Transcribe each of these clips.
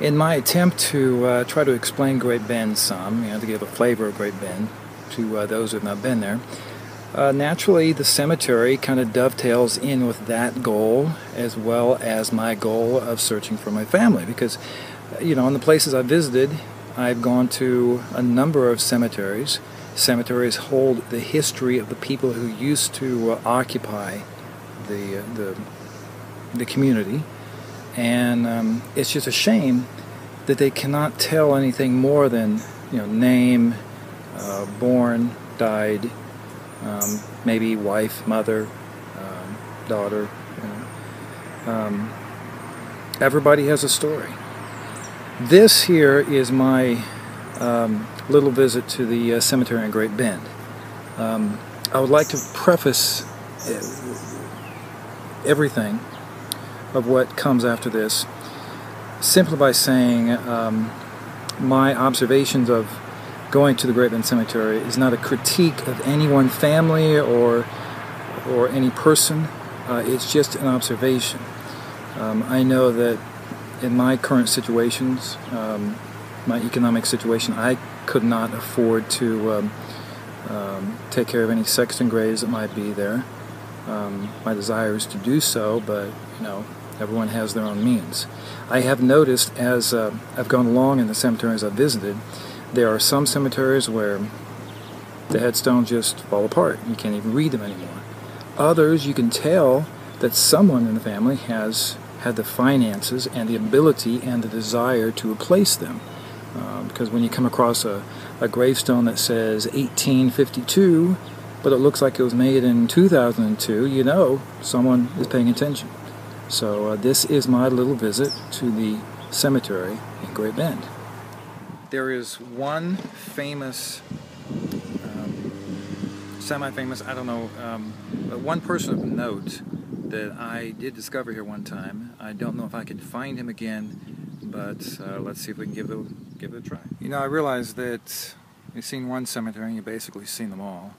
In my attempt to try to explain Great Bend some, to give a flavor of Great Bend to those who have not been there, naturally the cemetery kind of dovetails in with that goal, as well as my goal of searching for my family. Because, in the places I've visited, I've gone to a number of cemeteries. Cemeteries hold the history of the people who used to occupy the community. And it's just a shame that they cannot tell anything more than, name, born, died, maybe wife, mother, daughter. Everybody has a story. This here is my little visit to the cemetery in Great Bend. I would like to preface everything of what comes after this simply by saying my observations of going to the Great Bend Cemetery is not a critique of any one family or any person. It's just an observation. I know that in my current situations, my economic situation, I could not afford to take care of any sexton graves that might be there. My desire is to do so, but everyone has their own means. I have noticed as I've gone along in the cemeteries I've visited, there are some cemeteries where the headstones just fall apart. You can't even read them anymore. Others, you can tell that someone in the family has had the finances and the ability and the desire to replace them. Because when you come across a gravestone that says 1852, but it looks like it was made in 2002, someone is paying attention. So this is my little visit to the cemetery in Great Bend. There is one famous, semi-famous, I don't know, but one person of note that I did discover here one time. I don't know if I can find him again, but let's see if we can give it a try. I realize that you've seen one cemetery and you've basically seen them all.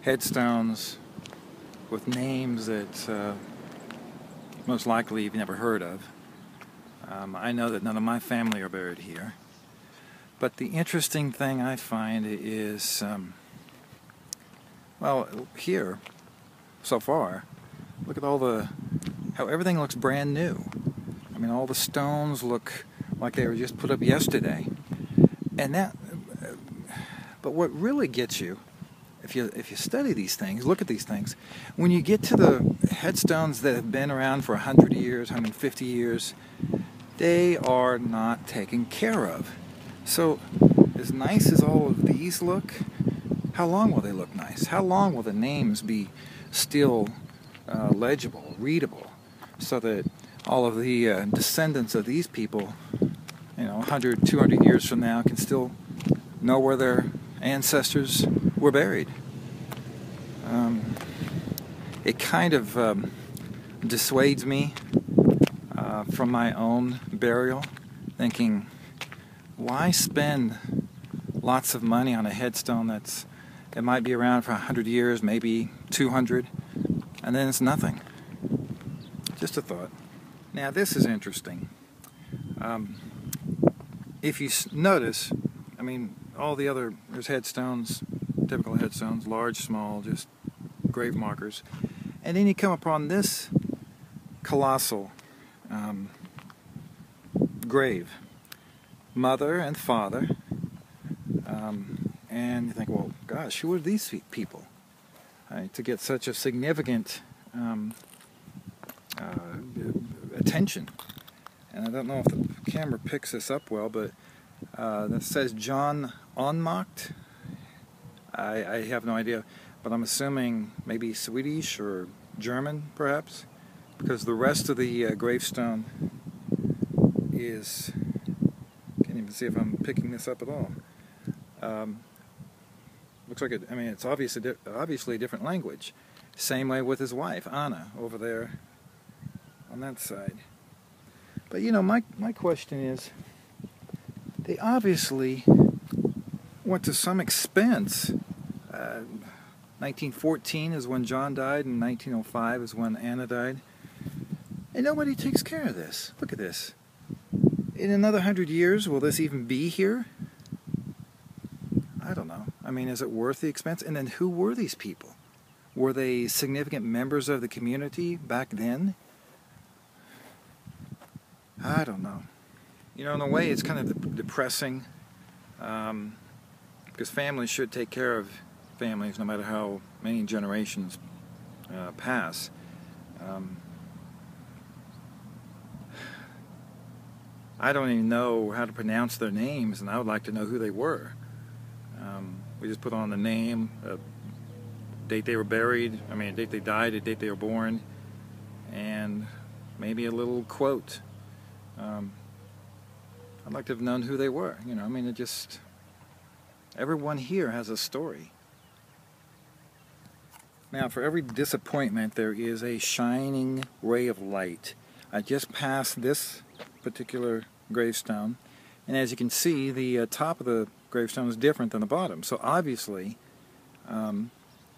Headstones with names that most likely you've never heard of. I know that none of my family are buried here. But the interesting thing I find is, here, so far, look at how everything looks brand new. I mean, all the stones look like they were just put up yesterday. But what really gets you, if you study these things, look at these things, when you get to the headstones that have been around for 100 years, 150 years, they are not taken care of. So, as nice as all of these look, how long will they look nice? How long will the names be still legible, readable, so that all of the descendants of these people, 100, 200 years from now can still know where their ancestors were buried? It kind of dissuades me from my own burial, thinking, why spend lots of money on a headstone it might be around for 100 years, maybe 200, and then it's nothing? Just a thought. Now this is interesting. If you notice, all the other, there's headstones, typical headstones, large, small, just grave markers. And then you come upon this colossal grave, mother and father, and you think, well, gosh, who are these people? To get such a significant attention. And I don't know if the camera picks this up well, but that says John Onmacht. I have no idea, but I'm assuming maybe Swedish or German, perhaps, because the rest of the gravestone is, can't even see if I'm picking this up at all. Looks like it's obviously a different language. Same way with his wife, Anna, over there on that side. But my question is, they obviously went to some expense. 1914 is when John died, and 1905 is when Anna died. And nobody takes care of this. Look at this. In another 100 years, will this even be here? I don't know. I mean, is it worth the expense? And then who were these people? Were they significant members of the community back then? I don't know. You know, in a way, it's kind of depressing, because families should take care of families no matter how many generations pass. I don't even know how to pronounce their names, and I would like to know who they were. We just put on the name, date they were buried, a date they died, a date they were born, and maybe a little quote. I'd like to have known who they were. You know, it just, everyone here has a story. Now, for every disappointment, there is a shining ray of light. I just passed this particular gravestone, and as you can see, the top of the gravestone is different than the bottom. So obviously,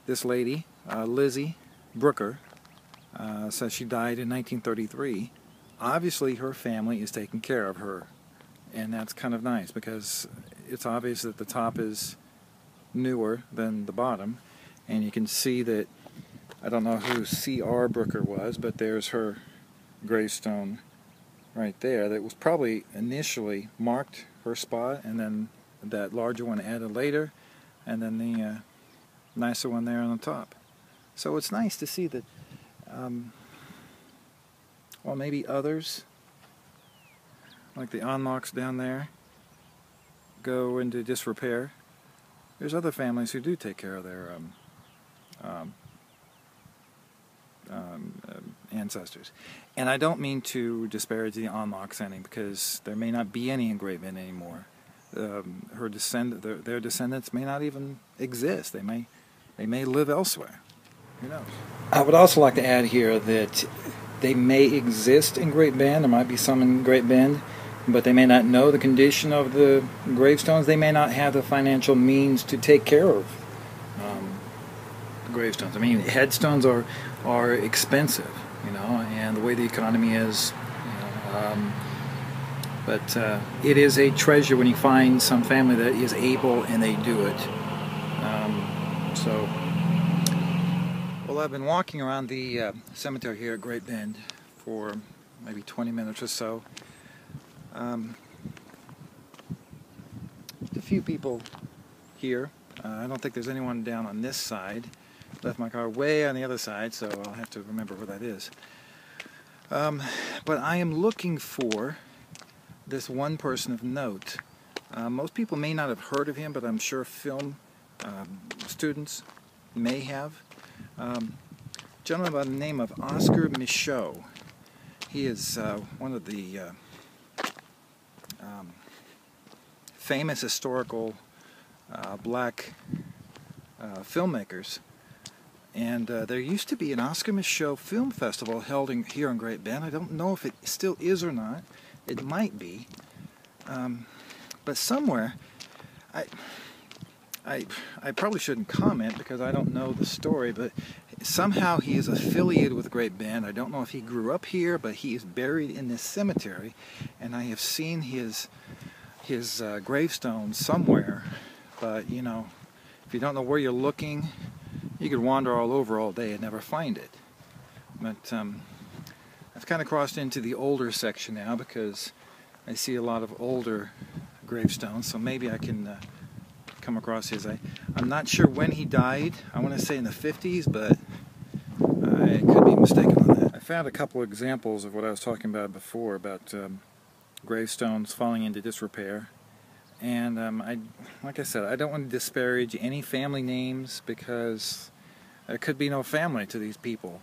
this lady, Lizzie Brooker, says she died in 1933. Obviously, her family is taking care of her, and that's kind of nice because it's obvious that the top is newer than the bottom, and you can see that, I don't know who C.R. Brooker was, but there's her gravestone right there. That was probably initially marked her spot, and then that larger one added later, and then the nicer one there on the top. So it's nice to see that, well, maybe others, like the unlocks down there, go into disrepair. There's other families who do take care of their ancestors. And I don't mean to disparage the unlocks any, because there may not be any engraving anymore. Their descendants may not even exist. They may live elsewhere. Who knows? I would also like to add here that they may exist in Great Bend. There might be some in Great Bend, but they may not know the condition of the gravestones. They may not have the financial means to take care of the gravestones. Headstones are expensive, and the way the economy is, but it is a treasure when you find some family that is able and they do it. Well, I've been walking around the cemetery here at Great Bend for maybe 20 minutes or so. Just a few people here. I don't think there's anyone down on this side. Left my car way on the other side, so I'll have to remember where that is. But I am looking for this one person of note. Most people may not have heard of him, but I'm sure film students may have. A gentleman by the name of Oscar Mischieux. He is one of the famous historical black filmmakers. And there used to be an Oscar Mischieux Film Festival held here in Great Bend. I don't know if it still is or not. It might be. But somewhere, I probably shouldn't comment because I don't know the story, but somehow he is affiliated with Great Bend. I don't know if he grew up here, but he is buried in this cemetery, and I have seen his gravestone somewhere. But if you don't know where you're looking, you could wander all over all day and never find it. But I've kind of crossed into the older section now because I see a lot of older gravestones, so maybe I can come across his. I'm not sure when he died. I want to say in the 50s, but I could be mistaken on that. I found a couple of examples of what I was talking about before, about gravestones falling into disrepair. And like I said, I don't want to disparage any family names because there could be no family to these people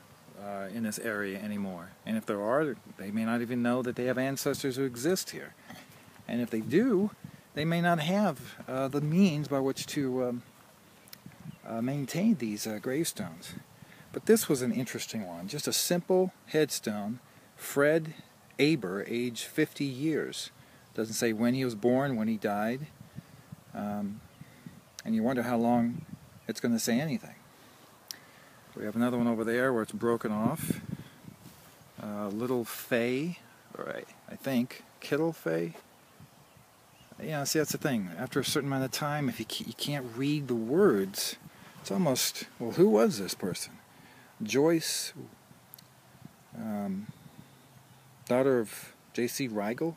in this area anymore. And if there are, they may not even know that they have ancestors who exist here. And if they do, they may not have the means by which to maintain these gravestones. But this was an interesting one. Just a simple headstone. Fred Aber, age 50 years. Doesn't say when he was born, when he died. And you wonder how long it's going to say anything. We have another one over there where it's broken off. Little Fay, or I think Kittle Fay. Yeah, see, that's the thing. After a certain amount of time, if you can't read the words, it's almost, well, who was this person? Joyce, daughter of J.C. Rigel.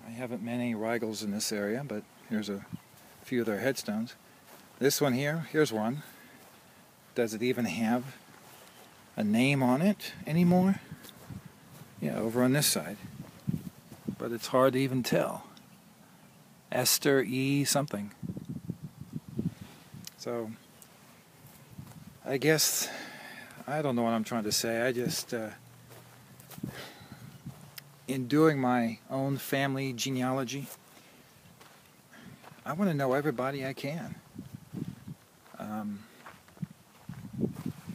I haven't met any Rigels in this area, but here's a few of their headstones. This one here, here's one. Does it even have a name on it anymore? Yeah, over on this side. But it's hard to even tell. Esther E. something. So, I guess, I don't know what I'm trying to say. I just, in doing my own family genealogy, I want to know everybody I can.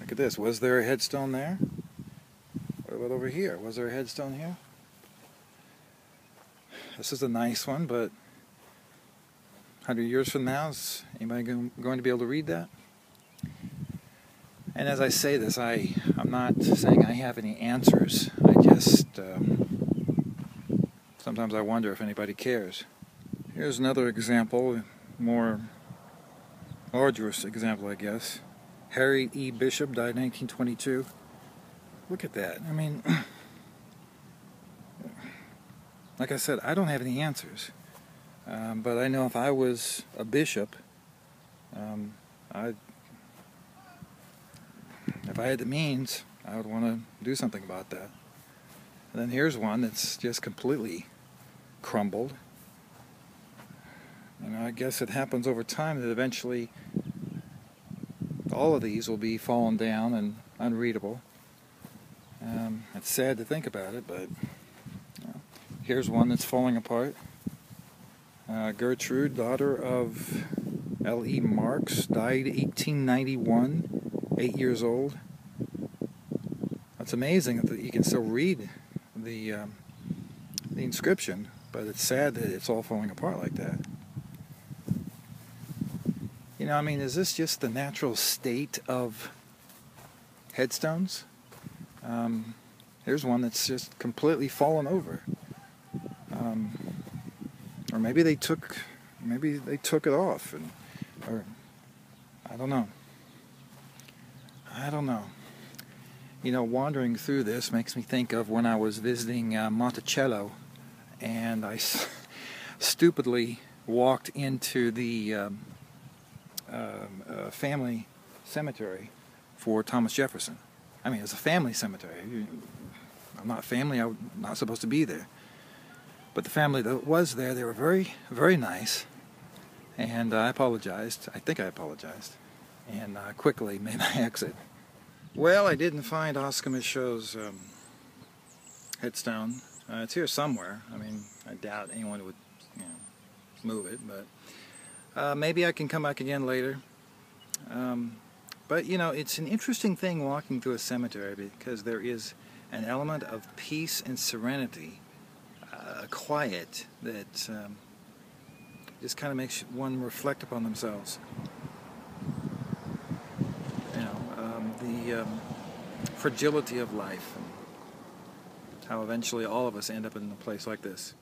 Look at this. Was there a headstone there? What about over here? Was there a headstone here? This is a nice one, but 100 years from now, is anybody going to be able to read that? And as I say this, I'm not saying I have any answers. I just, sometimes I wonder if anybody cares. Here's another example, more arduous example, I guess. Harry E. Bishop died in 1922. Look at that. I mean, like I said, I don't have any answers. But I know if I was a bishop, if I had the means, I would want to do something about that. And then here's one that's just completely crumbled. And I guess it happens over time that eventually all of these will be fallen down and unreadable. It's sad to think about it, but here's one that's falling apart. Gertrude, daughter of L.E. Marx, died 1891, 8 years old. It's amazing that you can still read the inscription, but it's sad that it's all falling apart like that. You know, I mean, is this just the natural state of headstones? Here's one that's just completely fallen over. Or maybe they took it off, or I don't know. You know, wandering through this makes me think of when I was visiting Monticello, and I stupidly walked into the family cemetery for Thomas Jefferson. I mean, it's a family cemetery. I'm not family. I'm not supposed to be there. But the family that was there, they were very, very nice. And I apologized. I think I apologized. And quickly made my exit. Well, I didn't find Oscar Mischieux's headstone. It's here somewhere. I mean, I doubt anyone would, move it. But maybe I can come back again later. But, it's an interesting thing walking through a cemetery because there is an element of peace and serenity, quiet, that just kind of makes one reflect upon themselves. The fragility of life and how eventually all of us end up in a place like this.